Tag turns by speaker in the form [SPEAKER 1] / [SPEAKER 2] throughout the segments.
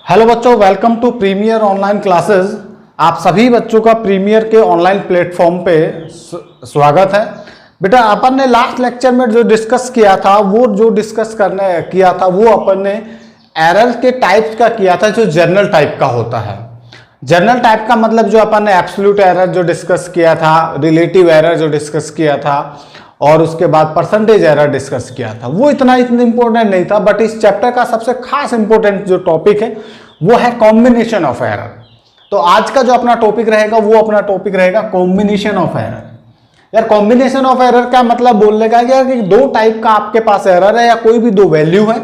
[SPEAKER 1] Hello बच्चों, welcome to premier online classes. आप सभी बच्चों का प्रीमियर के ऑनलाइन प्लेटफॉर्म पे स्वागत है। बेटा, अपन ने लास्ट लेक्चर में जो डिस्कस किया था वो अपन ने एरर के टाइप्स का किया था, जो जनरल टाइप का होता है। जनरल टाइप का मतलब जो अपन ने एब्सोल्यूट एरर जो डिस्कस किया था, रिलेटिव एरर जो डिस्कस किया था, और उसके बाद परसेंटेज एरर डिस्कस किया था, वो इतना इंपॉर्टेंट नहीं था। बट इस चैप्टर का सबसे खास इंपॉर्टेंट जो टॉपिक है वो है कॉम्बिनेशन ऑफ एरर। तो आज का जो अपना टॉपिक रहेगा वो अपना टॉपिक रहेगा कॉम्बिनेशन ऑफ एरर। यार, कॉम्बिनेशन ऑफ एरर का मतलब बोलने का यार कि दो टाइप का आपके पास एरर है या कोई भी दो वैल्यू है,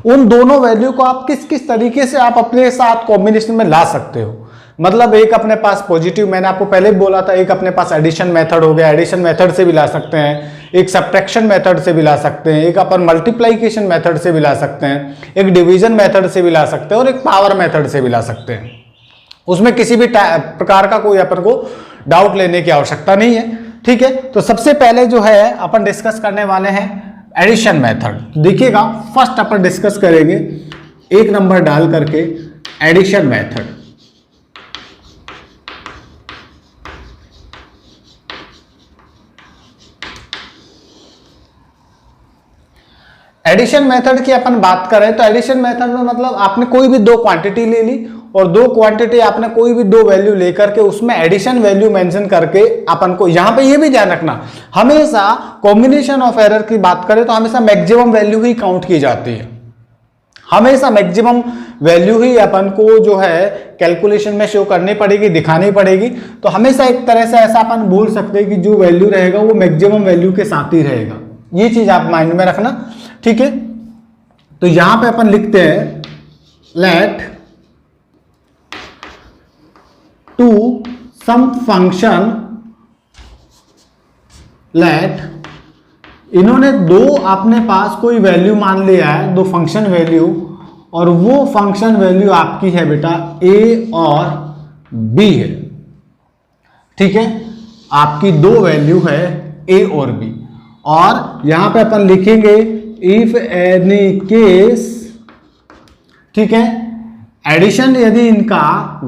[SPEAKER 1] उन दोनों वैल्यू को आप किस किस तरीके से आप अपने साथ कॉम्बिनेशन में ला सकते हो। मतलब एक अपने पास पॉजिटिव, मैंने आपको पहले भी बोला था, एक अपने पास एडिशन मेथड हो गया, एडिशन मेथड से भी ला सकते हैं, एक सब्ट्रैक्शन मेथड से भी ला सकते हैं, एक अपन मल्टीप्लिकेशन मेथड से भी ला सकते हैं, एक डिवीजन मेथड से भी ला सकते हैं, और एक पावर मेथड से भी ला सकते हैं। उसमें किसी भी प्रकार का कोई अपन को डाउट लेने की आवश्यकता नहीं है। ठीक है, तो सबसे पहले जो है अपन डिस्कस करने वाले हैं एडिशन मेथड। देखिएगा, फर्स्ट अपन डिस्कस करेंगे एक नंबर डाल करके एडिशन मेथड। एडिशन मेथड की अपन बात करें तो एडिशन मेथड में मतलब आपने कोई भी दो क्वांटिटी ले ली और दो क्वांटिटी आपने कोई भी दो वैल्यू लेकर के उसमें एडिशन वैल्यू मेंशन करके अपन को, यहां पे ये भी ध्यान रखना, हमेशा कॉम्बिनेशन ऑफ एरर की बात करें तो हमेशा मैक्सिमम वैल्यू ही काउंट की जाती है। हमेशा मैक्सिमम वैल्यू ही अपन को जो है कैलकुलेशन में शो करनी पड़ेगी, दिखानी पड़ेगी। तो हमेशा एक तरह से ऐसा अपन बोल सकते हैं कि जो वैल्यू रहेगा वो मैक्सिमम वैल्यू के साथ ही रहेगा। ये चीज आप माइंड में रखना। ठीक है, तो यहां पे अपन लिखते हैं let two sum function, let इन्होंने दो अपने पास कोई वैल्यू मान लिया है, दो फंक्शन वैल्यू, और वो फंक्शन वैल्यू आपकी है बेटा ए और बी है। ठीक है, आपकी दो वैल्यू है ए और बी, और यहां पे अपन लिखेंगे इफ एनी केस, ठीक है, एडिशन यदि इनका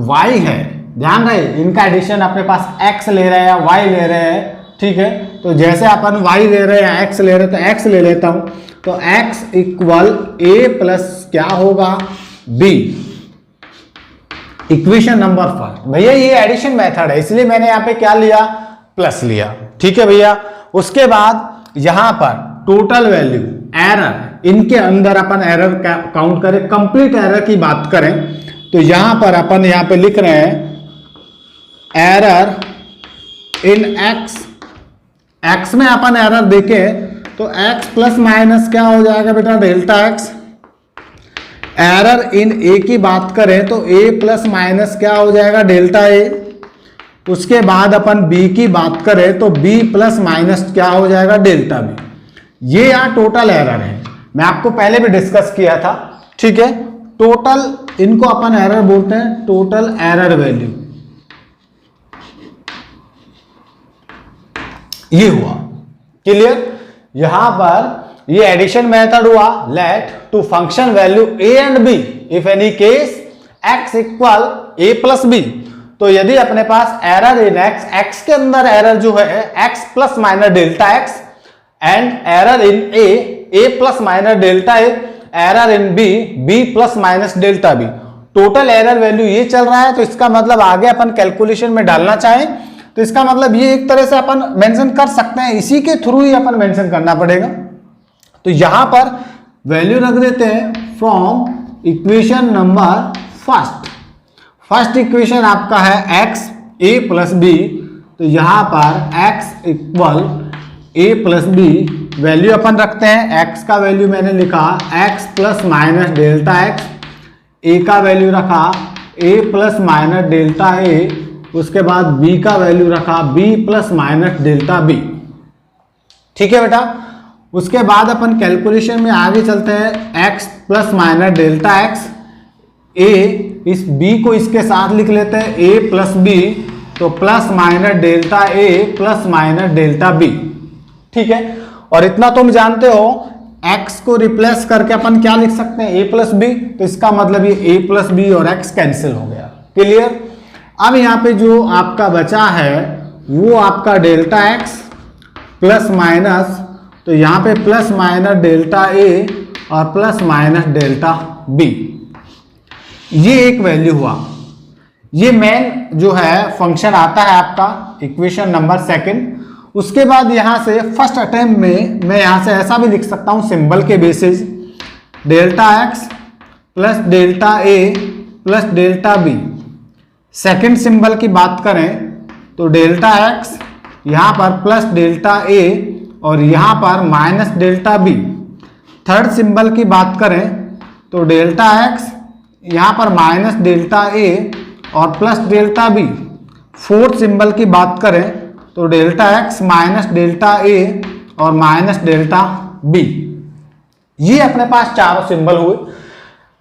[SPEAKER 1] y है, ध्यान रहे इनका एडिशन अपने पास x ले रहे हैं y ले रहे हैं। ठीक है, तो जैसे अपन y ले रहे हैं x ले रहे हैं तो x ले लेता हूं, तो x इक्वल a प्लस क्या होगा b, इक्वेशन नंबर फर्स्ट। भैया ये एडिशन मेथड है इसलिए मैंने यहां पे क्या लिया, प्लस लिया। ठीक है भैया, उसके बाद यहां पर टोटल वैल्यू एरर, इनके अंदर अपन एरर काउंट करें, कंप्लीट एरर की बात करें तो यहां पर अपन यहां पे लिख रहे हैं एरर इन x में अपन एरर देखें तो x प्लस माइनस क्या हो जाएगा बेटा delta x। Error in a की बात करें तो a प्लस माइनस क्या हो जाएगा डेल्टा a। उसके बाद अपन b की बात करें तो b प्लस माइनस क्या हो जाएगा डेल्टा b। ये यहां टोटल एरर है, मैं आपको पहले भी डिस्कस किया था। ठीक है, टोटल इनको अपन एरर बोलते हैं, टोटल एरर वैल्यू। ये हुआ क्लियर। यहां पर ये एडिशन मेथड हुआ, let two function value a and b if any case x equal a plus b। तो यदि अपने पास एरर इन x के अंदर एरर जो है x plus minus delta x, and error in a plus minus delta a, error in b plus minus delta b। Total error value ये चल रहा है, तो इसका मतलब आगे अपन कैलकुलेशन में डालना चाहें तो इसका मतलब ये एक तरह से अपन मेंशन कर सकते हैं, इसी के थ्रू ही अपन मेंशन करना पड़ेगा। तो यहां पर वैल्यू रख देते हैं from equation number first equation आपका है x a प्लस b, तो यहां पर x equal a plus B, value अपन रखते हैं x का वैल्यू मैंने लिखा x plus minus delta x, a का वैल्यू रखा a plus minus delta a, उसके बाद b का वैल्यू रखा b plus minus delta b। ठीक है बेटा, उसके बाद अपन कैलकुलेशन में आगे चलते हैं x plus minus delta x, a इस b को इसके साथ लिख लेते हैं a प्लस b, तो plus minus delta a plus minus delta b। ठीक है, और इतना तुम जानते हो x को रिप्लेस करके अपन क्या लिख सकते हैं, a प्लस बी, तो इसका मतलब ये a प्लस बी और x कैंसिल हो गया। क्लियर। अब यहाँ पे जो आपका बचा है वो आपका डेल्टा x प्लस माइनस, तो यहाँ पे प्लस माइनस डेल्टा a और प्लस माइनस डेल्टा b, ये एक वैल्यू हुआ। ये मेन जो है फंक्शन आता है आपका इक्वेशन नंबर सेकंड। उसके बाद यहाँ से फर्स्ट अटेम्प्ट में मैं यहाँ से ऐसा भी लिख सकता हूँ सिंबल के basis, delta x plus delta a plus delta b। Second symbol की बात करें तो डेल्टा x यहाँ पर प्लस डेल्टा a और यहाँ पर minus delta b। Third symbol की बात करें तो डेल्टा x यहाँ पर माइनस डेल्टा a और plus delta b। Fourth symbol की बात करें तो delta x minus delta a और माइनस डेल्टा b। ये अपने पास चारों सिंबल हुए।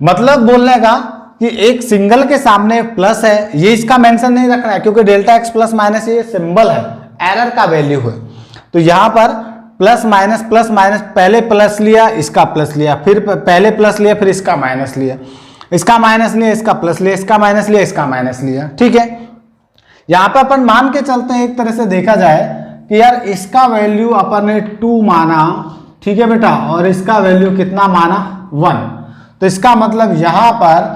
[SPEAKER 1] मतलब बोलने का कि एक सिंगल के सामने प्लस है, ये इसका मेंशन नहीं रखना है क्योंकि डेल्टा x प्लस माइनस ये सिंबल है, एरर का वैल्यू है। तो यहाँ पर प्लस माइनस पहले प्लस लिया, इसका प्लस लिया, फिर पहले प्लस लिया, फिर इसका माइनस लिया, इसका माइनस लिया, इसका प्लस लिया, इसका माइनस लिया, इसका माइनस लिया। ठीक है। यहाँ पर अपन मान के चलते हैं, एक तरह से देखा जाए कि यार इसका वैल्यू अपन ने 2 माना, ठीक है बेटा, और इसका वैल्यू कितना माना 1। तो इसका मतलब यहाँ पर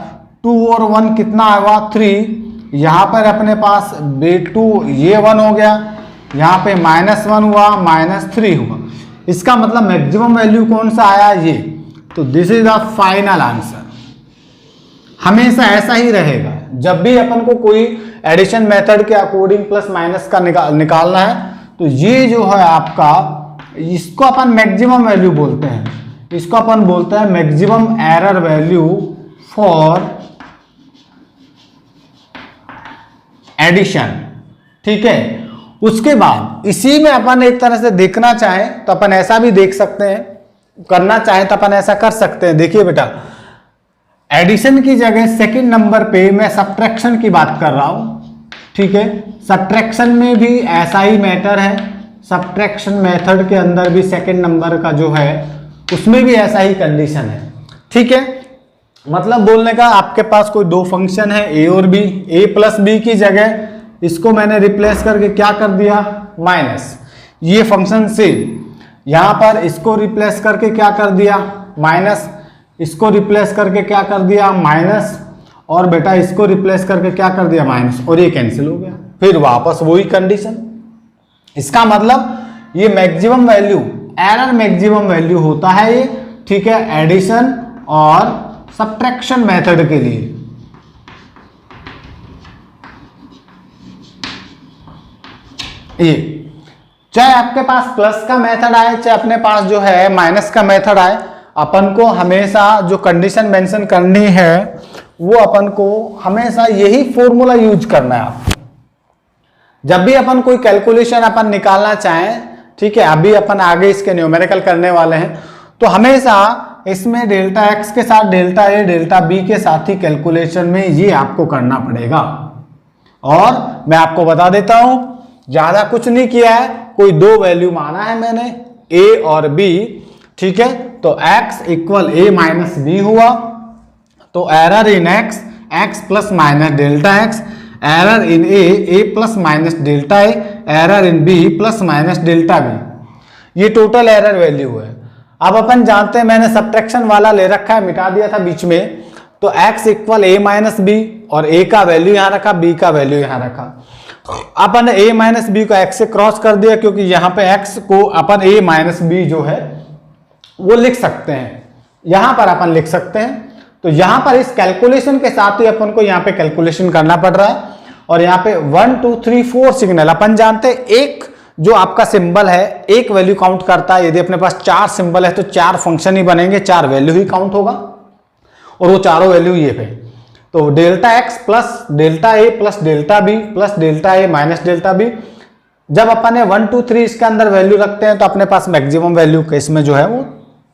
[SPEAKER 1] 2 और 1 कितना हुआ 3। यहाँ पर अपने पास B2 ये 1 हो गया, यहाँ पे -1 हुआ, -3 हुआ। इसका मतलब मैक्सिमम वैल्यू कौन सा आया ये। तो this is the final answer. हमेशा ऐसा ही रहेगा, जब भी अपन को कोई एडिशन मेथड के अकॉर्डिंग प्लस माइनस का निकालना है तो ये जो है आपका, इसको अपन मैक्सिमम वैल्यू बोलते हैं, इसको अपन बोलते हैं maximum error value for addition. ठीक है। उसके बाद इसी में अपन एक तरह से देखना चाहें तो अपन ऐसा भी देख सकते हैं, करना चाहें तो अपन ऐसा कर सकते हैं। देखिए बेटा, एडिशन की जगह सेकंड नंबर पे मैं सब्ट्रैक्शन की बात कर रहा हूं। ठीक है। सब्ट्रैक्शन में भी ऐसा ही मैटर है, सब्ट्रैक्शन मेथड के अंदर भी सेकंड नंबर का जो है उसमें भी ऐसा ही कंडीशन है। ठीक है। मतलब बोलने का आपके पास कोई दो फंक्शन है a और b, a प्लस बी की जगह इसको मैंने रिप्लेस करके क्या कर दिया माइनस, ये फंक्शन से यहां पर इसको रिप्लेस करके क्या कर दिया माइनस, इसको रिप्लेस करके क्या कर दिया माइनस, और बेटा इसको रिप्लेस करके क्या कर दिया माइनस, और ये कैंसिल हो गया, फिर वापस वही कंडीशन। इसका मतलब ये maximum value, error maximum value होता है ये। ठीक है। एडिशन और सब्ट्रैक्शन मेथड के लिए। ये चाहे आपके पास प्लस का मेथड आए, चाहे अपने पास जो है माइनस का मेथड आए, अपन को हमेशा जो कंडीशन मेंशन करनी है वो अपन को हमेशा यही फॉर्मूला यूज करना है आपको जब भी अपन कोई कैलकुलेशन अपन निकालना चाहें। ठीक है। अभी अपन आगे इसके न्यूमेरिकल करने वाले हैं, तो हमेशा इसमें डेल्टा एक्स के साथ डेल्टा ए डेल्टा बी के साथ ही कैलकुलेशन में ये आपको करना पड़ेगा। और मैं आपको बता देता हूं, ज्यादा कुछ नहीं किया है, कोई दो वैल्यू माना है मैंने a और b। ठीक है। तो x equal a minus B हुआ, तो error in x plus minus delta x, error in a plus minus delta a, error in b plus minus delta b, ये टोटल एरर वैल्यू है। अब अपन जानते हैं, मैंने सब्ट्रैक्शन वाला ले रखा है, मिटा दिया था बीच में, तो x equal a minus B, और a का वैल्यू यहां रखा, b का वैल्यू यहां रखा। अपन a माइनस बी को x से क्रॉस कर दिया, क्योंकि यहां पे x को अपन a माइनस बी जो है वो लिख सकते हैं, यहां पर अपन लिख सकते हैं। तो यहां पर इस कैलकुलेशन के साथ ही अपन को यहां पे कैलकुलेशन करना पड़ रहा है। और यहां पे 1 2 3 4 सिग्नल अपन जानते हैं, एक जो आपका सिंबल है एक वैल्यू काउंट करता है। यदि अपने पास 4 सिंबल है तो 4 फंक्शन ही बनेंगे, 4 वैल्यू ही काउंट होगा, और वो चारों वैल्यू ये पे। तो delta X plus delta A plus delta B plus delta A minus delta B, जब अपन ने 1 2 3 इसके अंदर वैल्यू रखते हैं तो अपने पास मैक्सिमम वैल्यू केस में जो है वो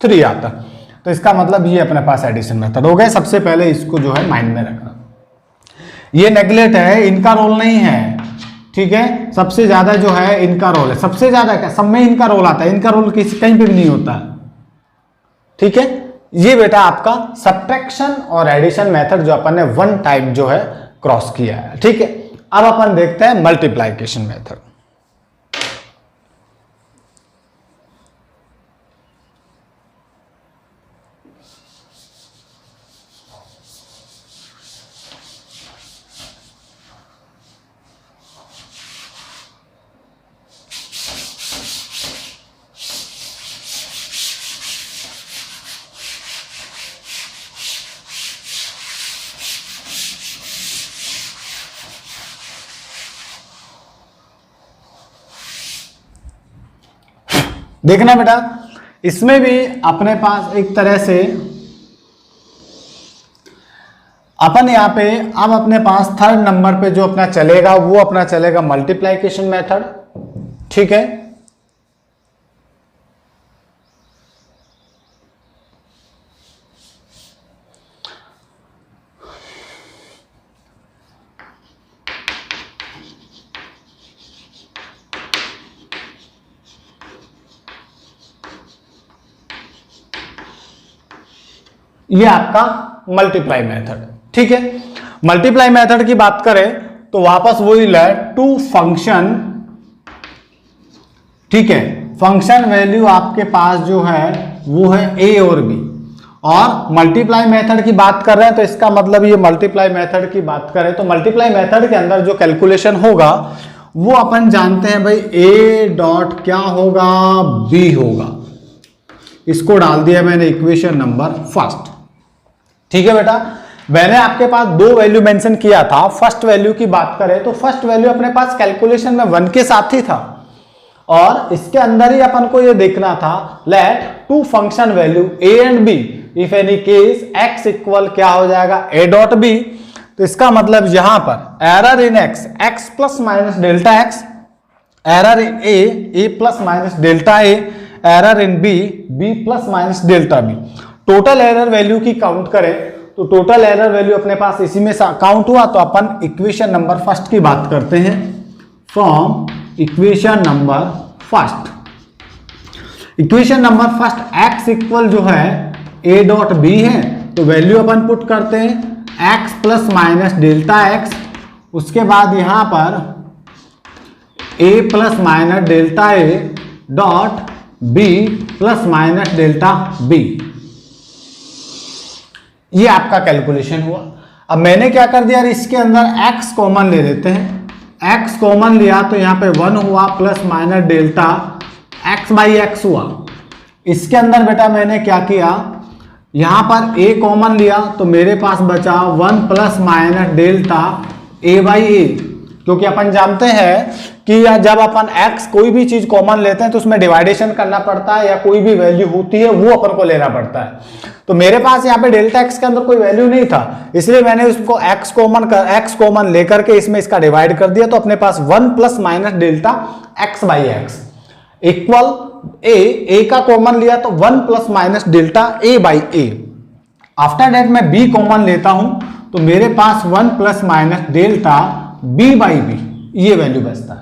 [SPEAKER 1] 3 आता है। तो इसका मतलब ये अपने पास एडिशन मेथड हो गए। सबसे पहले इसको जो है माइंड में रखना। ये नेगलेक्ट है, इनका रोल नहीं है। ठीक है। सबसे ज्यादा जो है इनका रोल है, सबसे ज्यादा क्या सब में इनका रोल आता है, इनका रोल किसी कहीं पे भी नहीं होता है। ठीक है, ये बेटा आपका सब्ट्रैक्शन और एडिशन मेथड जो अपन ने वन टाइम जो है क्रॉस किया है। ठीक है, अब अपन देखते हैं मल्टीप्लाइकेशन मेथड। देखना बेटा, इसमें भी अपने पास एक तरह से अपन यहां पे अब अपने पास थर्ड नंबर पे जो अपना चलेगा वो अपना चलेगा मल्टीप्लाइकेशन मेथड। ठीक है, ये आपका मल्टीप्लाई मेथड। ठीक है, मल्टीप्लाई मेथड की बात करें तो वापस वही लेट टू फंक्शन। ठीक है, फंक्शन वैल्यू आपके पास जो है वो है ए और बी, और मल्टीप्लाई मेथड की बात कर रहे हैं तो इसका मतलब ये मल्टीप्लाई मेथड की बात करें तो मल्टीप्लाई मेथड के अंदर जो कैलकुलेशन होगा वो अपन जानते हैं भाई ए डॉट क्या होगा, बी होगा। इसको डाल दिया मैंने इक्वेशन नंबर फर्स्ट। ठीक है बेटा, मैंने आपके पास दो वैल्यू मेंशन किया था। फर्स्ट वैल्यू की बात करें तो फर्स्ट वैल्यू अपने पास कैलकुलेशन में 1 के साथ ही था, और इसके अंदर ही अपन को ये देखना था let two function value A and B if any case X equal क्या हो जाएगा ए डॉट बी। तो इसका मतलब यहां पर error in X, X plus minus delta X, error in A plus minus delta A, error in B, B plus minus delta B. Total error value की count करें तो टोटल एरर वैल्यू अपने पास इसी में काउंट हुआ, तो अपन equation number first की बात करते हैं। From equation number first, equation number first x equal जो है ए डॉट बी है, तो वैल्यू अपन पुट करते हैं X plus minus delta X, उसके बाद यहां पर A plus minus delta A dot B plus minus delta B. ये आपका कैलकुलेशन हुआ। अब मैंने क्या कर दिया, इसके अंदर x कॉमन ले लेते हैं। x कॉमन लिया तो यहाँ पे 1 हुआ plus minus delta x by x हुआ। इसके अंदर बेटा मैंने क्या किया, यहाँ पर a कॉमन लिया तो मेरे पास बचा 1 plus minus delta a by A, क्योंकि अपन जानते हैं कि जब अपन x कोई भी चीज कॉमन लेते हैं तो उसमें डिवाइडेशन करना पड़ता है, या कोई भी वैल्यू होती है वो अपन को लेना पड़ता है। तो मेरे पास यहाँ पे डेल्टा एक्स के अंदर कोई वैल्यू नहीं था, इसलिए मैंने उसको एक्स कॉमन लेकर के इसमें इसका डिवाइड कर दिया, तो अपने पास 1 plus minus delta X by X equal A का कॉमन लिया तो 1 plus minus delta A by A. After that मैं बी कॉमन लेता हूं तो मेरे पास 1 plus minus delta B by B, ये वैल्यू बचता है।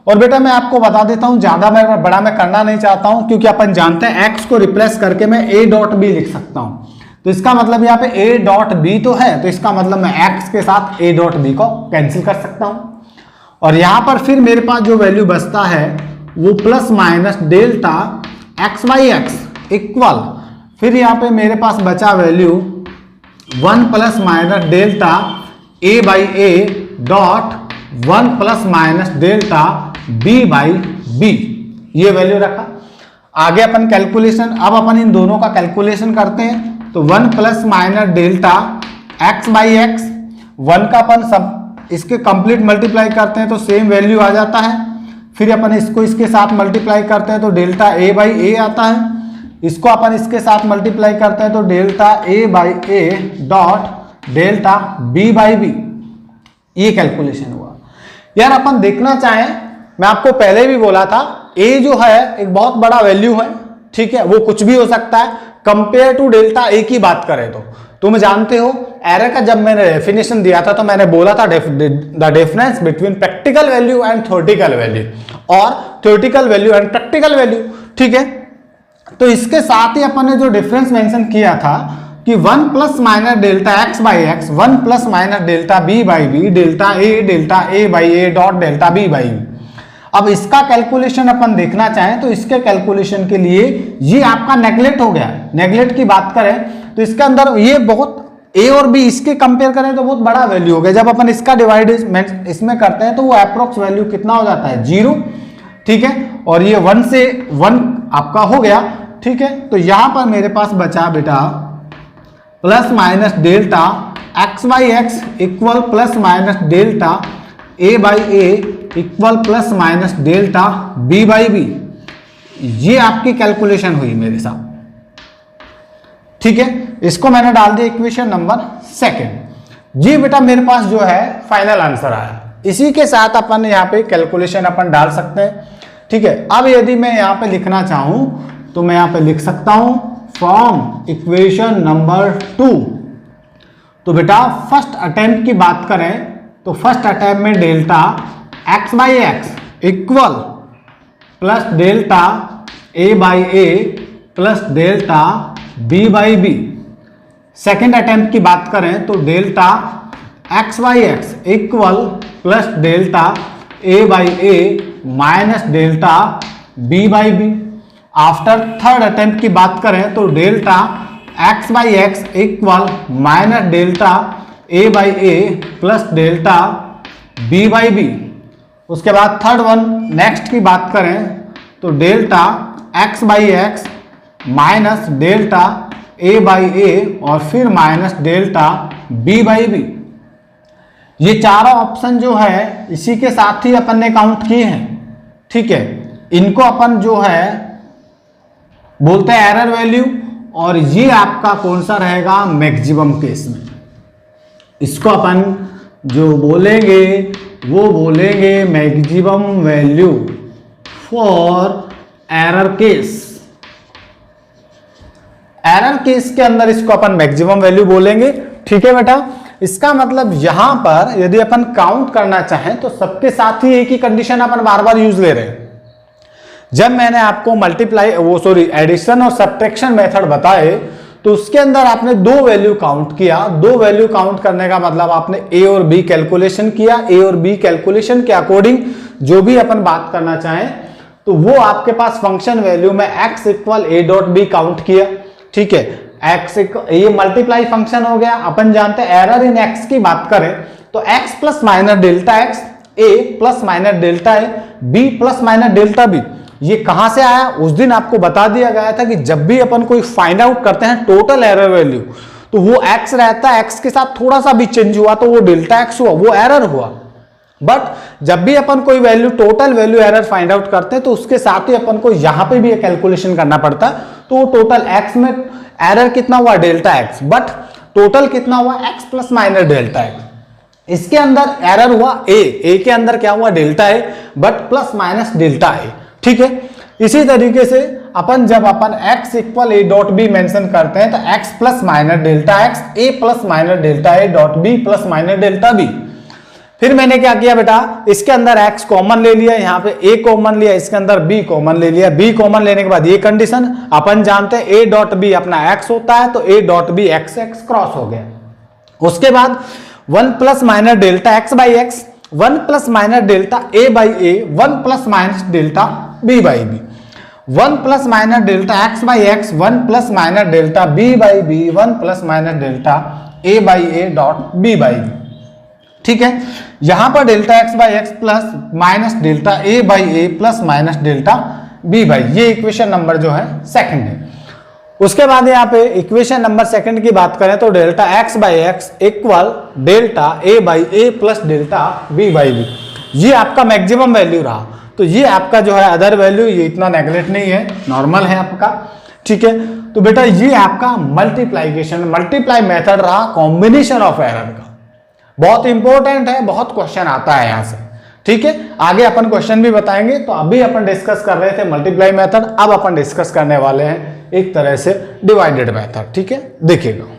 [SPEAKER 1] और बेटा मैं आपको बता देता हूं, ज्यादा मैं बड़ा मैं करना नहीं चाहता हूं, क्योंकि अपन जानते हैं x को रिप्लेस करके मैं a डॉट बी लिख सकता हूं। तो इसका मतलब यहाँ पे a डॉट बी तो है, तो इसका मतलब मैं x के साथ a डॉट बी को कैंसिल कर सकता हूं। और यहां पर फिर मेरे पास जो वैल्यू बचता है वो plus minus delta x by X equal, फिर यहाँ पे मेरे पास बचा value 1 plus minus delta a by A dot 1 plus minus delta b by B, ये वैल्यू रखा। आगे अपन कैलकुलेशन, अब अपन इन दोनों का कैलकुलेशन करते हैं। तो 1 plus minus delta x by X, 1 का अपन सब इसके कंप्लीट मल्टीप्लाई करते हैं तो सेम वैल्यू आ जाता है। फिर अपन इसको इसके साथ मल्टीप्लाई करते हैं तो डेल्टा a बाई ए आता है। इसको अपन इसके साथ मल्टीप्लाई करते हैं तो delta a by A dot delta b by B, ये कैलकुलेशन हुआ। यार अपन देखना चाहें, मैं आपको पहले भी बोला था a जो है एक बहुत बड़ा वैल्यू है, ठीक है, वो कुछ भी हो सकता है। कंपेयर टू डेल्टा a की बात करें तो तुम जानते हो एरर का जब मैंने डेफिनेशन दिया था तो मैंने बोला था the difference between practical value and theoretical value, और theoretical value and practical value. ठीक है, तो इसके साथ ही अपन ने जो डिफरेंस मेंशन किया था कि 1 plus minus delta X by X, 1 plus minus delta B by B, delta A by A dot delta B by B. अब इसका कैलकुलेशन अपन देखना चाहें तो इसके कैलकुलेशन के लिए ये आपका नेगलेक्ट हो गया। नेगलेक्ट की बात करें तो इसके अंदर ये बहुत ए और बी इसके कंपेयर करें तो बहुत बड़ा वैल्यू हो गया। जब अपन इसका डिवाइड इसमें करते हैं तो वो अप्रोक्स वैल्यू कितना हो जाता है, 0, ठीक है। और ये 1 से 1 आपका हो गया, ठीक है। तो यहां पर मेरे पास बचा बेटा plus minus delta X by X equal plus minus delta A by A equal plus minus delta B by B. ये आपकी कैलकुलेशन हुई मेरे साथ, ठीक है। इसको मैंने डाल दिया इक्वेशन नंबर 2। जी बेटा मेरे पास जो है फाइनल आंसर आया। इसी के साथ अपन यहाँ पे कैलकुलेशन अपन डाल सकते हैं, ठीक है। अब यदि मैं यहाँ पे लिखना चाहूं तो मैं यहाँ पे लिख सकता हूं फ्रॉम इक्वेशन नंबर 2। तो बेटा फर्स्ट अटेम्प्ट की बात करें तो फर्स्ट अटेम्प्ट में delta X by X equal plus delta A by A plus delta B by B. Second attempt की बात करें तो delta X by X equal plus delta A by A minus delta B by B. After third attempt की बात करें तो delta X by X equal minus delta A by A plus delta B by B. उसके बाद third one next की बात करें तो delta X by X minus delta A by A और फिर minus delta B by B. ये चारों ऑप्शन जो है इसी के साथ ही अपन ने काउंट किए हैं, ठीक है। इनको अपन जो है बोलते हैं एरर वैल्यू, और ये आपका कौन सा रहेगा, मैक्सिमम केस में। इसको अपन जो बोलेंगे वो बोलेंगे maximum value for error case. Error case के अंदर इसको अपन मैक्सिमम वैल्यू बोलेंगे, ठीक है बेटा। इसका मतलब यहां पर यदि अपन काउंट करना चाहें तो सबके साथ ही एक ही कंडीशन अपन बार बार यूज ले रहे हैं। जब मैंने आपको एडिशन और सब्ट्रैक्शन मेथड बताए तो उसके अंदर आपने 2 वैल्यू काउंट किया। 2 वैल्यू काउंट करने का मतलब आपने ए और बी कैलकुलेशन किया। ए और बी कैलकुलेशन के अकॉर्डिंग जो भी अपन बात करना चाहें तो वो आपके पास फंक्शन वैल्यू में X equal A dot B count किया, ठीक है। एक्स ये मल्टीप्लाई फंक्शन हो गया। अपन जानते हैं एरर इन एक्स की बात करें तो X plus minus delta X, A plus minus delta A, B plus minus delta B. ये कहां से आया, उस दिन आपको बता दिया गया था कि जब भी अपन कोई फाइंड आउट करते हैं टोटल एरर वैल्यू तो वो एक्स रहता है, एक्स के साथ थोड़ा सा भी चेंज हुआ तो वो डेल्टा एक्स हुआ, वो एरर हुआ। बट जब भी अपन कोई value total value error find out करते हैं तो उसके साथ ही अपन को यहां पे भी एक कैलकुलेशन करना पड़ता है। तो वो टोटल एक्स में एरर कितना हुआ, डेल्टा एक्स, बट टोटल कितना हुआ, X plus minus delta X. इसके अंदर एरर हुआ ए के अंदर क्या हुआ, delta A, but plus minus delta A, ठीक है। इसी तरीके से अपन जब अपन x equal A dot B mention करते हैं तो x plus minus delta X, A plus minus delta A dot B plus minus delta B. फिर मैंने क्या किया बेटा, इसके अंदर x कॉमन ले लिया, यहाँ पे a कॉमन लिया, इसके अंदर b कॉमन ले लिया। b कॉमन लेने के बाद ये कंडीशन अपन जानते हैं a डॉट बी अपना x होता है तो a dot B x cross हो गया। उसके बाद 1 plus minus delta x by X, 1 plus minus delta a by A, 1 plus minus delta b by B, 1 plus minus delta x by X, 1 plus minus delta b by B, 1 plus minus delta a by A dot b by B, ठीक है। यहां पर delta x by X plus minus delta a by A plus minus delta b by, ये equation number जो है second है। उसके बाद यहाँ पे इक्वेशन नंबर सेकंड की बात करें तो delta x by X equal delta a by A plus delta b by B, ये आपका मैक्सिमम वैल्यू रहा। तो ये आपका जो है अदर वैल्यू, ये इतना नेगलेक्ट नहीं है, नॉर्मल है आपका, ठीक है। तो बेटा ये आपका मल्टीप्लाई मेथड रहा कॉम्बिनेशन ऑफ एरर का। बहुत इंपॉर्टेंट है, बहुत क्वेश्चन आता है यहां से, ठीक है। आगे अपन क्वेश्चन भी बताएंगे। तो अभी अपन डिस्कस कर रहे थे मल्टीप्लाई मेथड, अब अपन डिस्कस करने वाले हैं एक तरह से डिवाइडेड मेथड, ठीक है। देखिएगा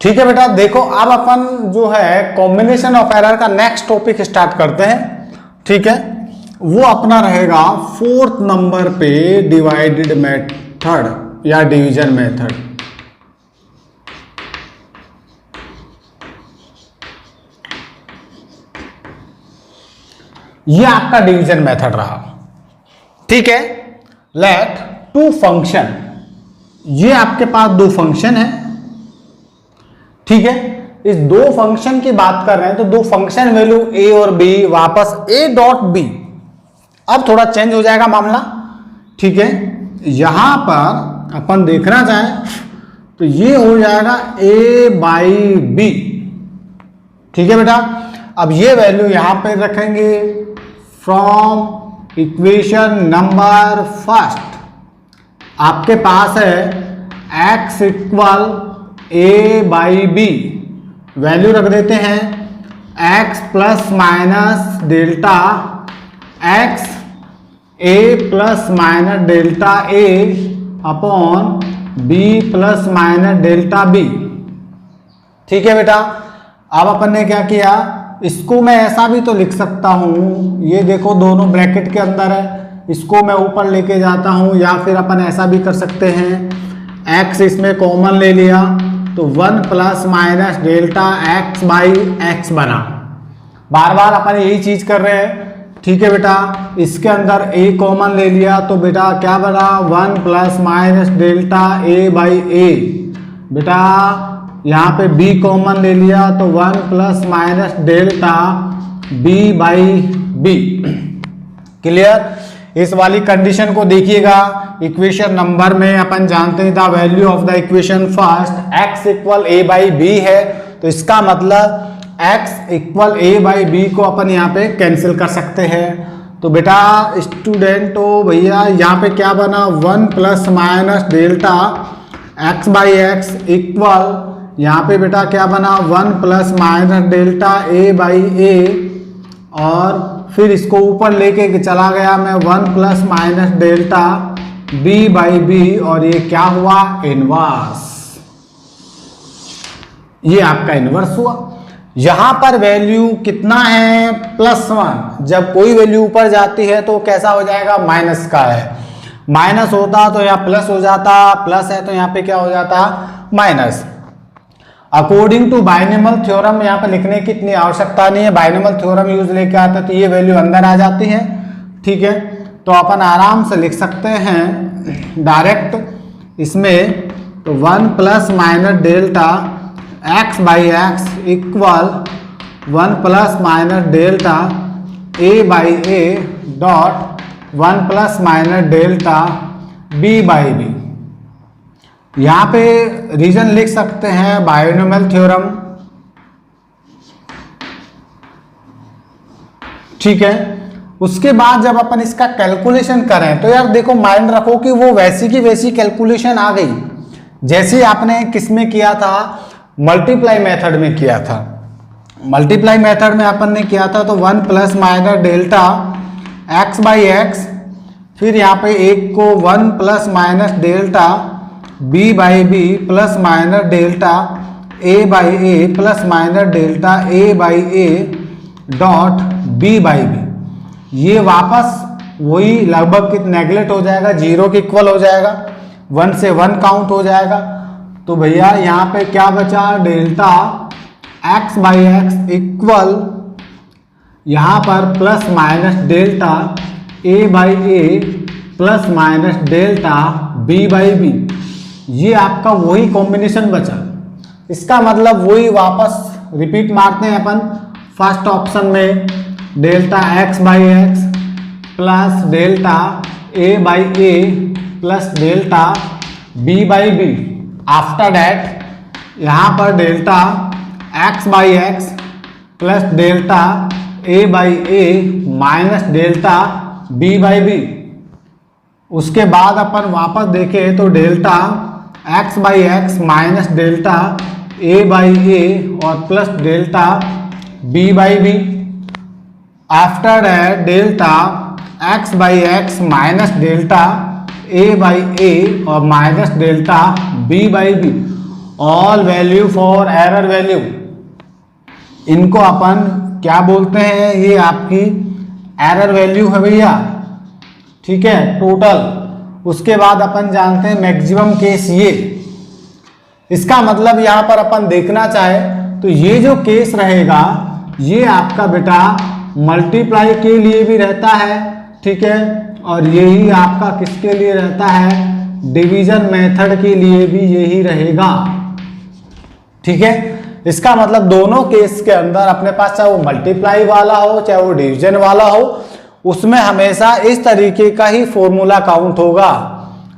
[SPEAKER 1] ठीक है बेटा, देखो अब अपन जो है कॉम्बिनेशन ऑफ एरर का नेक्स्ट टॉपिक स्टार्ट करते हैं। ठीक है, वो अपना रहेगा 4th नंबर पे डिवाइडेड मेथड या डिवीजन मेथड। ये आपका डिवीजन मेथड रहा। ठीक है, लेट टू फंक्शन, ये आपके पास दो फंक्शन है। ठीक है, इस दो फंक्शन की बात कर रहे हैं तो दो फंक्शन वैल्यू a और b, वापस a डॉट b। अब थोड़ा चेंज हो जाएगा मामला। ठीक है, यहां पर अपन देखना चाहें तो ये हो जाएगा a बाई b। ठीक है बेटा, अब ये वैल्यू यहां पे रखेंगे फ्रॉम इक्वेशन नंबर फर्स्ट। आपके पास है x equal a by B, value रख देते हैं x plus minus delta x, a plus minus delta a upon b plus minus delta b। ठीक है बेटा, अब अपन ने क्या किया, इसको मैं ऐसा भी तो लिख सकता हूं, ये देखो दोनों ब्रैकेट के अंदर है, इसको मैं ऊपर लेके जाता हूं, या फिर अपन ऐसा भी कर सकते हैं, x इसमें कॉमन ले लिया तो 1 plus minus delta x by x बना। बार बार अपन यही चीज कर रहे हैं। ठीक है बेटा, इसके अंदर a कॉमन ले लिया तो बेटा क्या बना, 1 plus minus delta a by A. बेटा यहाँ पे b कॉमन ले लिया तो 1 plus minus delta b by B. Clear? इस वाली कंडीशन को देखिएगा, इक्वेशन नंबर में अपन जानते हैं the value of the equation first x equal a by B है, तो इसका मतलब x equal a by B को अपन यहाँ पे कैंसिल कर सकते हैं। तो बेटा स्टूडेंट हो भैया, यहाँ पे क्या बना, 1 plus minus delta x by X equal, यहाँ पे बेटा क्या बना, 1 plus minus delta a by A, और फिर इसको ऊपर लेके चला गया मैं 1 plus minus delta b by B, और ये क्या हुआ, इनवर्स। ये आपका इनवर्स हुआ। यहां पर वैल्यू कितना है, +1। जब कोई वैल्यू ऊपर जाती है तो कैसा हो जाएगा, माइनस का है। माइनस होता तो यहाँ प्लस हो जाता, प्लस है तो यहाँ पे क्या हो जाता, minus. According to binomial theorem यहाँ पे लिखने की इतनी आवश्यकता नहीं है, बाइनोमियल थ्योरम यूज लेके आता तो ये वैल्यू अंदर आ जाती है। ठीक है, तो अपन आराम से लिख सकते हैं डायरेक्ट इसमें, तो 1 plus minus delta x by X equal 1 plus minus delta a by A dot 1 plus minus delta b by B. यहाँ पे रीजन लिख सकते हैं बाइनोमियल थ्योरम। ठीक है, उसके बाद जब अपन इसका कैलकुलेशन करें तो यार देखो, माइंड रखो कि वो वैसी की वैसी कैलकुलेशन आ गई जैसे आपने किसमें किया था, मल्टीप्लाई मेथड में किया था। मल्टीप्लाई मेथड में अपन ने किया था तो 1 plus minus delta x by X, फिर यहाँ पे एक को 1 plus minus delta b by B plus minus delta a by A plus minus delta a by A dot b by B. ये वापस वही लगभग नेगलेक्ट हो जाएगा, 0 के इक्वल हो जाएगा, 1 से 1 काउंट हो जाएगा। तो भैया यहाँ पे क्या बचा, delta x by X equal, यहाँ पर plus minus delta a by A plus minus delta b by B. ये आपका वही कॉम्बिनेशन बचा। इसका मतलब वही वापस रिपीट मारते हैं अपन फर्स्ट ऑप्शन में, delta x by X plus delta a by A plus delta b by B. After that यहाँ पर delta x by X plus delta a by A minus delta b by B. उसके बाद अपन वापस देखें तो delta x by X minus delta a by A और plus delta b by B. After that delta x by X minus delta a by A और minus delta b by B. All value for error value, इनको अपन क्या बोलते हैं, ये आपकी error value है भैया, ठीक है, टोटल। उसके बाद अपन जानते हैं मैक्सिमम केस, ये इसका मतलब यहां पर अपन देखना चाहे तो ये जो केस रहेगा ये आपका बेटा मल्टीप्लाई के लिए भी रहता है, ठीक है, और यही आपका किसके लिए रहता है, डिवीजन मेथड के लिए भी यही रहेगा, ठीक है। इसका मतलब दोनों केस के अंदर अपने पास चाहे वो मल्टीप्लाई वाला हो चाहे वो डिवीजन वाला हो, उसमें हमेशा इस तरीके का ही फॉर्मूला काउंट होगा,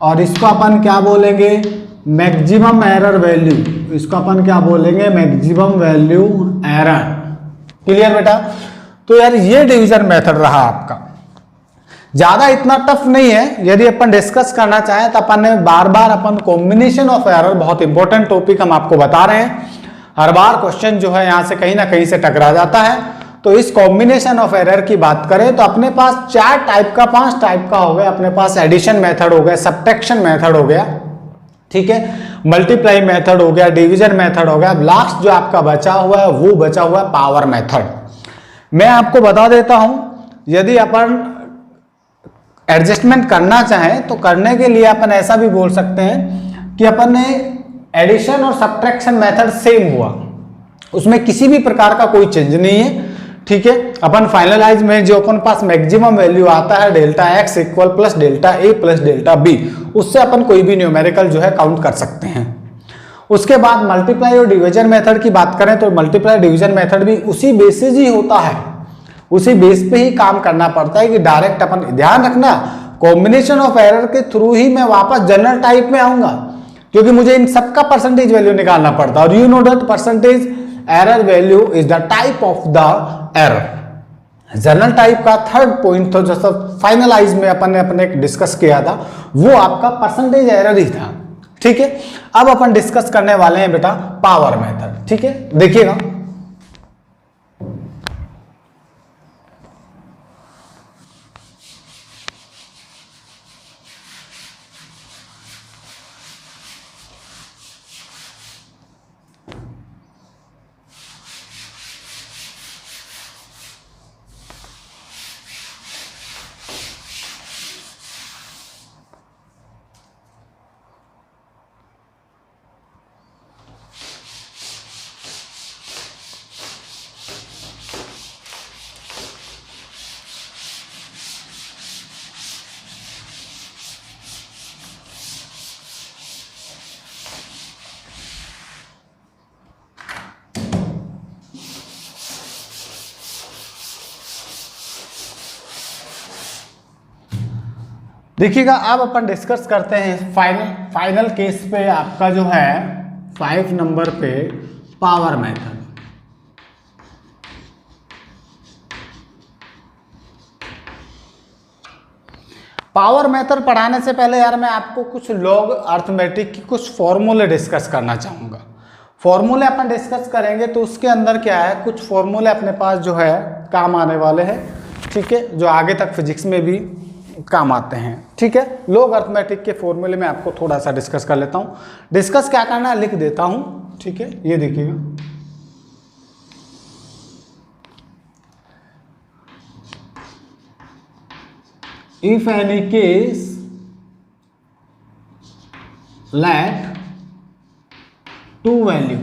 [SPEAKER 1] और इसको अपन क्या बोलेंगे, मैक्सिमम एरर वैल्यू, इसको अपन क्या बोलेंगे, मैक्सिमम वैल्यू एरर। क्लियर बेटा। तो यार ये डिवीजन मेथड रहा आपका, ज्यादा इतना टफ नहीं है। यदि अपन डिस्कस करना चाहें तो अपन ने बार बार अपन कॉम्बिनेशन ऑफ एरर, बहुत इंपॉर्टेंट टॉपिक हम आपको बता रहे हैं, हर बार क्वेश्चन जो है यहां से कहीं ना कहीं से टकरा जाता है। तो इस कॉम्बिनेशन ऑफ एरर की बात करें तो अपने पास 4 टाइप का 5 टाइप का हो गया, अपने पास एडिशन मेथड हो गया, सब्ट्रैक्शन मेथड हो गया, ठीक है, मल्टीप्लाई मेथड हो गया, डिवीजन मेथड हो गया। लास्ट जो आपका बचा हुआ है वो बचा हुआ है पावर मेथड। मैं आपको बता देता हूं, यदि अपन एडजस्टमेंट करना चाहें तो करने के लिए अपन ऐसा भी बोल सकते हैं कि अपन ने एडिशन और सब्ट्रैक्शन मेथड सेम हुआ, उसमें किसी भी प्रकार का कोई चेंज नहीं है, ठीक है। अपन फाइनलाइज में जो अपन पास मैक्सिमम वैल्यू आता है delta X equal plus delta A plus delta B, उससे अपन कोई भी न्यूमेरिकल जो है काउंट कर सकते हैं। उसके बाद मल्टीप्लाई और डिवीजन मेथड की बात करें तो मल्टीप्लाई डिवीजन मेथड भी उसी बेसिस ही होता है, उसी बेस पे ही काम करना पड़ता है कि डायरेक्ट अपन, ध्यान रखना कॉम्बिनेशन ऑफ एरर के थ्रू ही मैं वापस जनरल टाइप में आऊंगा, क्योंकि मुझे इन सबका परसेंटेज वैल्यू निकालना पड़ता है, और you know that percentage error value is the type of the error. General type का थर्ड पॉइंट था जैसा फाइनलाइज में अपन ने डिस्कस किया था, वो आपका परसेंटेज एरर ही था, ठीक है। अब अपन डिस्कस करने वाले हैं बेटा पावर मेथड, ठीक है, देखिएगा। देखिएगा अब अपन डिस्कस करते हैं फाइनल केस पे, आपका जो है 5 नंबर पे पावर मेथड। पावर मेथड पढ़ाने से पहले यार मैं आपको कुछ लॉग अर्थमेटिक की कुछ फॉर्मूले डिस्कस करना चाहूँगा। फॉर्मूले अपन डिस्कस करेंगे तो उसके अंदर क्या है, कुछ फॉर्मूले अपने पास जो है काम आने वाले हैं, ठीक है, जो आगे तक फिजिक्स में भी काम आते हैं, ठीक है। लॉग अर्थमेटिक के फॉर्मूले में आपको थोड़ा सा डिस्कस कर लेता हूँ। डिस्कस क्या करना है लिख देता हूँ, ठीक है, ये देखिएगा। If any case let two value,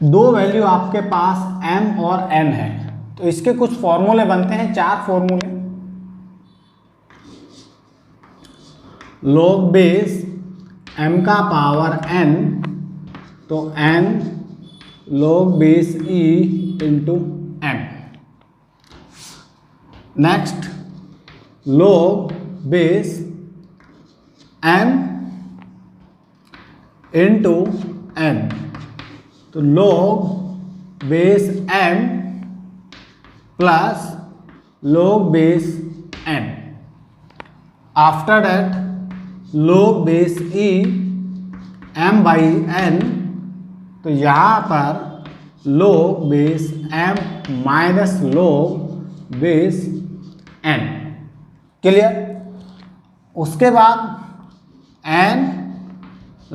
[SPEAKER 1] दो वैल्यू आपके पास m और n है, तो इसके कुछ फॉर्मूले बनते हैं, 4 फॉर्मूले। log बेस m का पावर n, तो n log base e into m। Next log base m into n, तो log base m plus log base n। After that log base e m by n, तो यहाँ पर log base m minus log base n। Clear. उसके बाद n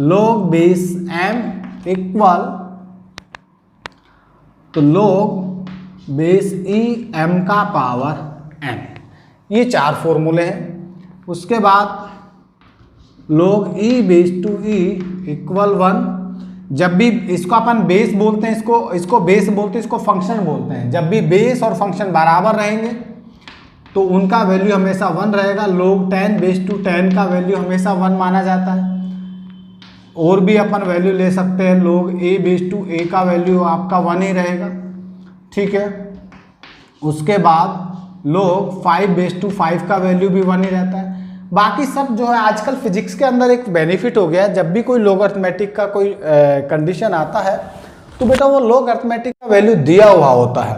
[SPEAKER 1] log base m equal, तो log base e m का power m, ये 4 फॉर्मूले हैं। उसके बाद log e base to e equal 1, जब भी इसको अपन बेस बोलते हैं, इसको बेस बोलते हैं, इसको फंक्शन बोलते हैं। जब भी बेस और फंक्शन बराबर रहेंगे तो उनका वैल्यू हमेशा 1 रहेगा। log 10 बेस टू 10 का वैल्यू हमेशा 1 माना जाता है। और भी अपन वैल्यू ले सकते हैं, log a base to a का वैल्यू आपका 1 ही रहेगा, ठीक है। उसके बाद log 5 बेस टू 5 का वैल्यू भी 1 ही रहता है। बाकी सब जो है आजकल फिजिक्स के अंदर एक बेनिफिट हो गया है, जब भी कोई log अर्थमेटिक का कोई कंडीशन आता है तो बेटा वो log अर्थमेटिक का वैल्यू दिया हुआ होता है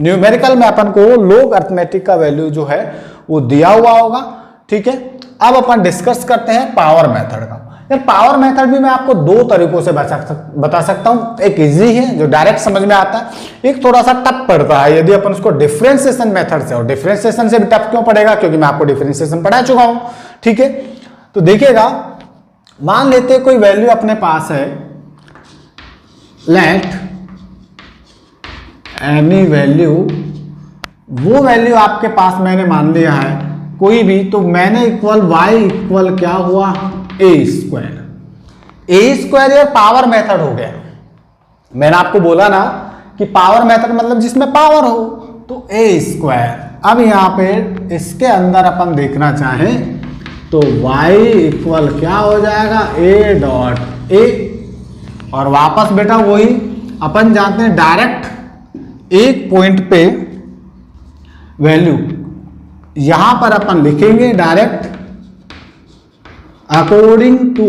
[SPEAKER 1] न्यूमेरिकल में अपन को log अर्थमेटिक का वैल्यू जो है वो दिया हुआ होगा, ठीक है। अब अपन डिस्कस करते हैं पावर मेथड का। यार पावर मेथड भी मैं आपको 2 तरीकों से बता सकता हूं। एक इजी है जो डायरेक्ट समझ में आता है, एक थोड़ा सा टफ पड़ता है यदि अपन उसको डिफरेंशिएशन मेथड से। और डिफरेंशिएशन से भी टफ क्यों पड़ेगा, क्योंकि मैं आपको डिफरेंशिएशन पढ़ा चुका हूं, ठीक है। तो देखिएगा, मान लेते हैं कोई वैल्यू अपने पास है, लेट एनी वैल्यू, वो वैल्यू आपके पास मैंने मान लिया है कोई भी, तो मैंने इक्वल y इक्वल क्या हुआ a स्क्वायर यार पावर मेथड हो गया। मैंने आपको बोला ना कि पावर मेथड मतलब जिसमें पावर हो, तो a स्क्वायर। अब यहां पे इसके अंदर अपन देखना चाहें तो y इक्वल क्या हो जाएगा a डॉट a, और वापस बेटा वही अपन जानते हैं डायरेक्ट एक पॉइंट पे वैल्यू यहां पर अपन लिखेंगे direct according to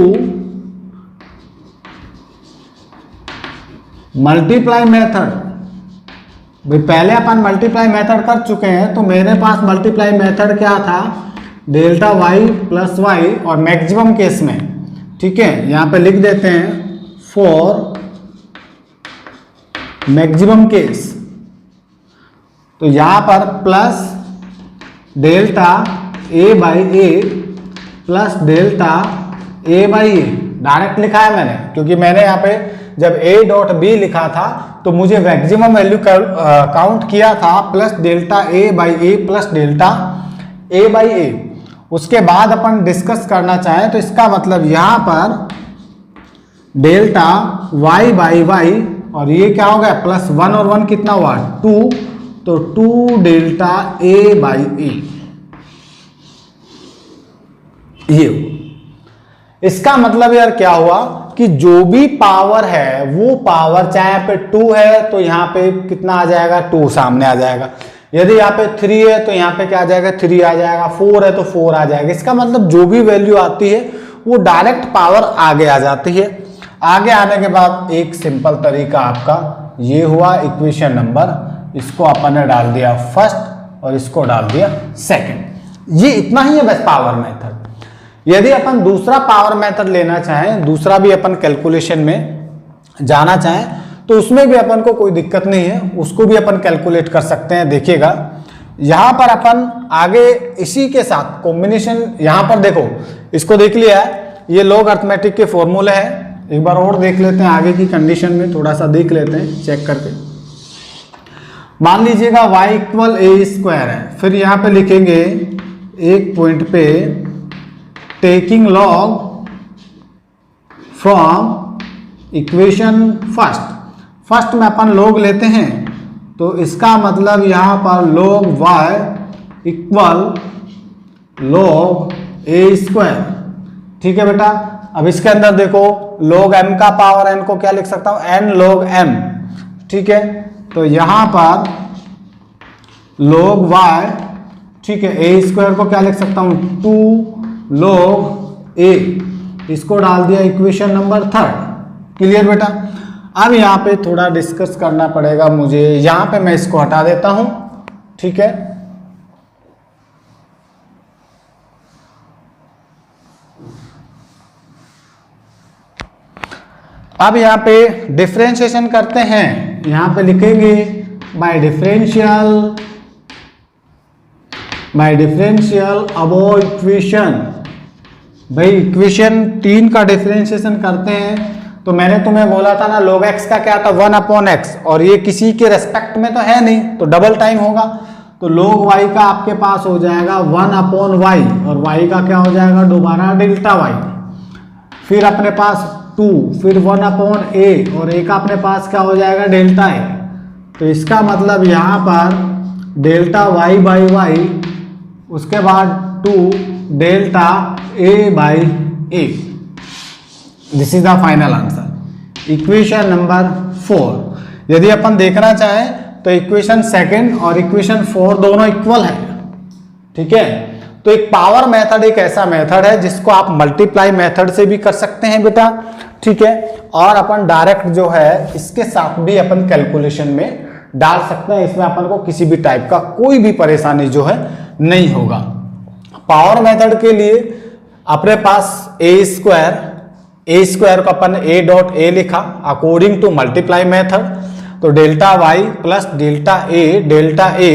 [SPEAKER 1] multiply method. भाई पहले अपन मल्टीप्लाई मेथड कर चुके हैं, तो मेरे पास मल्टीप्लाई मेथड क्या था, डेल्टा y प्लस वाई, और मैक्सिमम केस में, ठीक है, यहां पे लिख देते हैं फॉर मैक्सिमम केस। तो यहां पर plus delta a by A plus delta a by A direct लिखा है मैंने, क्योंकि मैंने यहाँ पे जब a डॉट b लिखा था तो मुझे मैक्सिमम वैल्यू काउंट किया था plus delta a by A plus delta a by A. उसके बाद अपन डिस्कस करना चाहें तो इसका मतलब यहाँ पर डेल्टा y बाई वाई, और ये क्या हो गया प्लस 1 और 1 कितना हुआ 2, तो 2 डेल्टा a बाई ए, ये इसका मतलब यार क्या हुआ कि जो भी पावर है वो पावर चाहे यहाँ पे 2 है तो यहाँ पे कितना आ जाएगा 2 सामने आ जाएगा, यदि यहाँ पे 3 है तो यहाँ पे क्या आ जाएगा 3 आ जाएगा, 4 है तो 4 आ जाएगा। इसका मतलब जो भी वैल्यू आती है वो डायरेक्ट पावर आगे आ जाती है। आगे आने के बाद एक सिंपल तरीका आपका ये हुआ, इक्वेशन नंबर, इसको अपन ने डाल दिया फर्स्ट और इसको डाल दिया सेकंड। ये इतना ही है बस पावर मेथड। यदि अपन दूसरा पावर मेथड लेना चाहें, दूसरा भी अपन कैलकुलेशन में जाना चाहें, तो उसमें भी अपन को कोई दिक्कत नहीं है, उसको भी अपन कैलकुलेट कर सकते हैं। देखिएगा यहां पर अपन आगे इसी के साथ कॉम्बिनेशन, यहां पर देखो इसको देख लिया है, ये लॉग अर्थमेटिक के फॉर्मूले हैं। एक बार और देख लेते हैं आगे की कंडीशन में, थोड़ा सा देख लेते हैं चेक करके। मान लीजिएगा y इक्वल ए स्क्वायर है, फिर यहां पे लिखेंगे एक पॉइंट पे taking log from equation first में अपन लॉग लेते हैं, तो इसका मतलब यहां पर log y equal log a square, ठीक है बेटा। अब इसके अंदर देखो log m का पावर n को क्या लिख सकता हूं n log m, ठीक है। तो यहां पर log y, ठीक है, a स्क्वायर को क्या लिख सकता हूं 2 log a, इसको डाल दिया इक्वेशन नंबर 3। क्लियर बेटा। अब यहाँ पे थोड़ा डिस्कस करना पड़ेगा मुझे, यहाँ पे मैं इसको हटा देता हूं, ठीक है। अब यहाँ पे डिफरेंशिएशन करते हैं, यहाँ पे लिखेंगे बाय डिफरेंशियल अबव इक्वेशन भाई इक्वेशन 3 का डिफरेंशिएशन करते हैं तो मैंने तुम्हें बोला था ना log x का क्या था 1/x, और ये किसी के रेस्पेक्ट में तो है नहीं तो डबल टाइम होगा, तो log y का आपके पास हो जाएगा 1/y, और y का क्या हो जाएगा दोबारा डेल्टा y, फिर अपने पास 2, फिर 1/a, और a का अपने पास क्या हो जाएगा डेल्टा a। तो इसका मतलब यहाँ पर डेल्टा y बाई वाई, उसके बाद 2 delta a by a। This is the final answer. Equation number 4 यदि अपन देखना चाहें तो इक्वेशन 2 और इक्वेशन 4 दोनों इक्वल है, ठीक है। तो एक पावर मेथड एक ऐसा मेथड है जिसको आप मल्टीप्लाई मेथड से भी कर सकते हैं बेटा, ठीक है, और अपन डायरेक्ट जो है इसके साथ भी अपन कैलकुलेशन में डाल सकते हैं। इसमें अपन को किसी भी टाइप का कोई भी परेशानी जो है नहीं होगा। पावर मेथड के लिए अपने पास ए स्क्वायर को अपन a डॉट a लिखा अकॉर्डिंग टू मल्टीप्लाई मेथड, तो delta y plus delta a,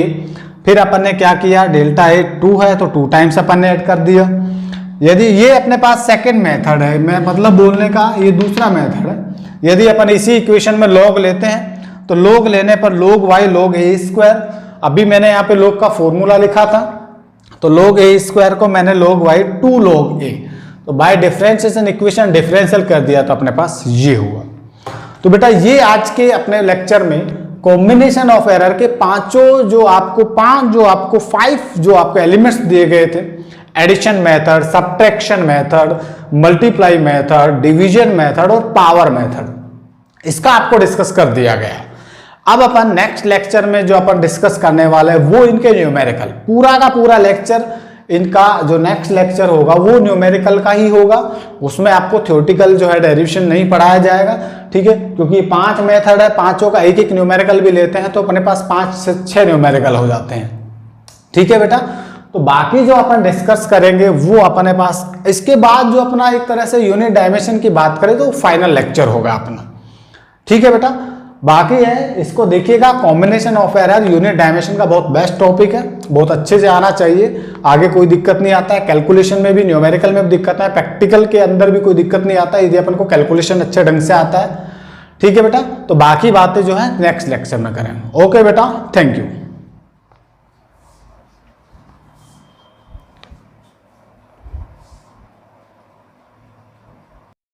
[SPEAKER 1] फिर अपन ने क्या किया डेल्टा a 2 है तो 2 टाइम्स अपन ने ऐड कर दिया। यदि ये अपने पास सेकंड मेथड है, मैं मतलब बोलने का ये दूसरा मेथड है, यदि अपन इसी इक्वेशन में log लेते हैं तो log लेने पर log y log a square, अभी मैंने यहाँ पे log का फॉर्मूला लिखा था तो log a स्क्वायर को मैंने log y 2 log a, तो बाय डिफरेंशिएशन इक्वेशन डिफरेंशियल कर दिया तो अपने पास ये हुआ। तो बेटा ये आज के अपने लेक्चर में कॉम्बिनेशन ऑफ एरर के 5 जो आपको एलिमेंट्स दिए गए थे, addition method, subtraction method, multiply method, division method और पावर मेथड, इसका आपको डिस्कस कर दिया गया। अब अपन नेक्स्ट लेक्चर में जो अपन डिस्कस करने वाले हैं वो इनके न्यूमेरिकल, पूरा का पूरा लेक्चर इनका जो नेक्स्ट लेक्चर होगा वो न्यूमेरिकल का ही होगा। उसमें आपको थ्योरेटिकल जो है डेरिवेशन नहीं पढ़ाया जाएगा, ठीक है, क्योंकि 5 मेथड है, 5 का एक एक न्यूमेरिकल भी लेते हैं तो अपने पास 5 से 6 न्यूमेरिकल हो जाते हैं, ठीक है बेटा। तो बाकी जो अपन डिस्कस करेंगे वो अपने पास इसके बाद जो अपना एक तरह से यूनिट डायमेंशन की बात करें तो फाइनल लेक्चर होगा अपना, ठीक है बेटा। बाकी है इसको देखिएगा, combination of error unit dimension का बहुत बेस्ट टॉपिक है, बहुत अच्छे से आना चाहिए, आगे कोई दिक्कत नहीं आता है। कैलकुलेशन में भी, न्यूमेरिकल में भी दिक्कत है, प्रैक्टिकल के अंदर भी कोई दिक्कत नहीं आता है यदि अपन को कैलकुलेशन अच्छे ढंग से आता है, ठीक है बेटा। तो बाकी बातें जो है नेक्स्ट लेक्चर में करेंगे। ओके बेटा, थैंक यू।